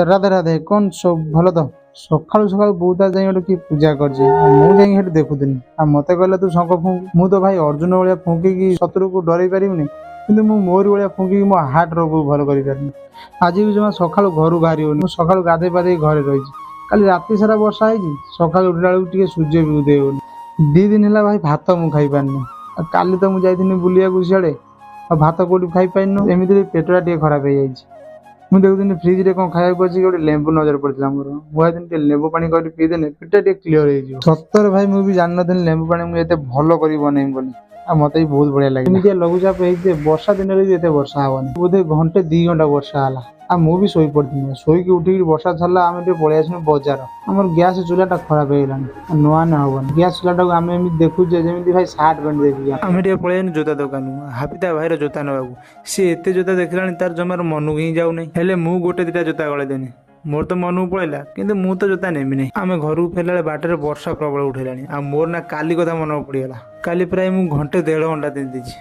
ରାଧେ ରାଧେ କଣ ସବୁ ଭଲ ତ? ସକାଳୁ ସକାଳୁ ବୋଉ ତା ଯାଇ ଗୋଟେ କି ପୂଜା କରିଛି ମୁଁ ଯାଇକି ସେଠି ଦେଖୁଥିଲି ଆଉ ମତେ କହିଲା ତୁ ଶଙ୍ଖ ଫୁଙ୍କୁ। ମୁଁ ତ ଭାଇ ଅର୍ଜୁନ ଭଳିଆ ଫୁଙ୍କିକି ଶତ୍ରୁକୁ ଡରେଇ ପାରିବିନି କିନ୍ତୁ ମୁଁ ମୋରି ଭଳିଆ ଫୁଙ୍କିକି ମୋ ହାର୍ଟ ରୋଗକୁ ଭଲ କରିପାରିନି। ଆଜି ବି ଜମା ସକାଳୁ ଘରୁ ବାହାରି ହଉନି। ମୁଁ ସକାଳୁ ଗାଧେଇ ପାଧେଇ ଘରେ ରହିଛି। କାଲି ରାତି ସାରା ବର୍ଷା ହେଇଛି ସକାଳୁ ଉଠିଲା ବେଳକୁ ଟିକେ ସୂର୍ଯ୍ୟ ବି ଉଦୟ ହଉନି। 2 ଦିନ ହେଲା ଭାଇ ଭାତ ମୁଁ ଖାଇପାରିନି। ଆଉ କାଲି ତ ମୁଁ ଯାଇଥିଲି ବୁଲିବାକୁ ସିଆଡେ ଆଉ ଭାତ କୋଉଠି ଖାଇପାରିନୁ ଏମିତିରେ ପେଟଟା ଟିକେ ଖରାପ ହେଇଯାଇଛି। ମୁଁ ଦେଖୁଥିଲି ଫ୍ରିଜରେ କଣ ଖାଇବାକୁ ଅଛି ଗୋଟେ ଲେମ୍ବୁ ନଜର ପଡିଥିଲା ମୋର। ମୁଁ ଭାବିଥିଲି ଟିକେ ଲେମ୍ବୁ ପାଣି କରି ପିଇଦେଲେ ପେଟଟା ଟିକେ କ୍ଲିୟର ହେଇଯିବ। ସତରେ ଭାଇ ମୁଁ ବି ଜାଣିନଥିଲି ଲେମ୍ବୁ ପାଣି ମୁଁ ଏତେ ଭଲ କରି ବନେଇବି ବୋଲି। ଆଉ ମତେ ବି ବହୁତ ବଢିଆ ଲାଗିଲା। ଏମିତିଆ ଲଘୁଚାପ ହେଇଛି ଯେ ବର୍ଷା ଦିନରେ ବି ଏତେ ବର୍ଷା ହବନି। ବୋଧେ ଘଣ୍ଟେ 2 ଘଣ୍ଟା ବର୍ଷା ହେଲା ଆଉ ମୁଁ ବି ଶୋଇପଡିଥିଲି। ଶୋଇକି ଉଠିକି ବର୍ଷା ଛାଡ଼ିଲା ଆମେ ଟିକେ ପଳେଇ ଆସିଲୁ ବଜାର। ଆମର ଗ୍ୟାସ ଚୁଲାଟା ଖରାପ ହେଇଗଲାଣି ନୂଆ ଆଣିଲେ ହବନି। ଗ୍ୟାସ ଚୁଲାଟାକୁ ଆମେ ଏମିତି ଦେଖୁଛେ ଯେମିତି ଭାଇ ସାର୍ଟ ପ୍ୟାଣ୍ଟ ଦେଖିକି ଆମେ ଟିକେ ପଳେଇ ଆସିଲୁ ଜୋତା ଦୋକାନକୁ ହାପି ତା ଭାଇର ଜୋତା ନେବାକୁ। ସିଏ ଏତେ ଜୋତା ଦେଖିଲାଣି ତାର ଜମାର ମନକୁ ହିଁ ଯାଉନାହିଁ। ହେଲେ ମୁଁ ଗୋଟେ ଦିଟା ଜୋତା ଗଳେଇଦେନି। ମୋର ତ ମନକୁ ପଳେଇଲା କିନ୍ତୁ ମୁଁ ତ ଜୋତା ନେବିନି। ଆମେ ଘରକୁ ଫେରିଲା ବେଳେ ବାଟରେ ବର୍ଷା ପ୍ରବଳ ଉଠେଇଲାଣି ଆଉ ମୋର ନା କାଲି କଥା ମନେ ପଡିଗଲା। କାଲି ପ୍ରାୟ ମୁଁ ଘଣ୍ଟେ 1.5 ଘଣ୍ଟା ତିନ୍ତିଛି।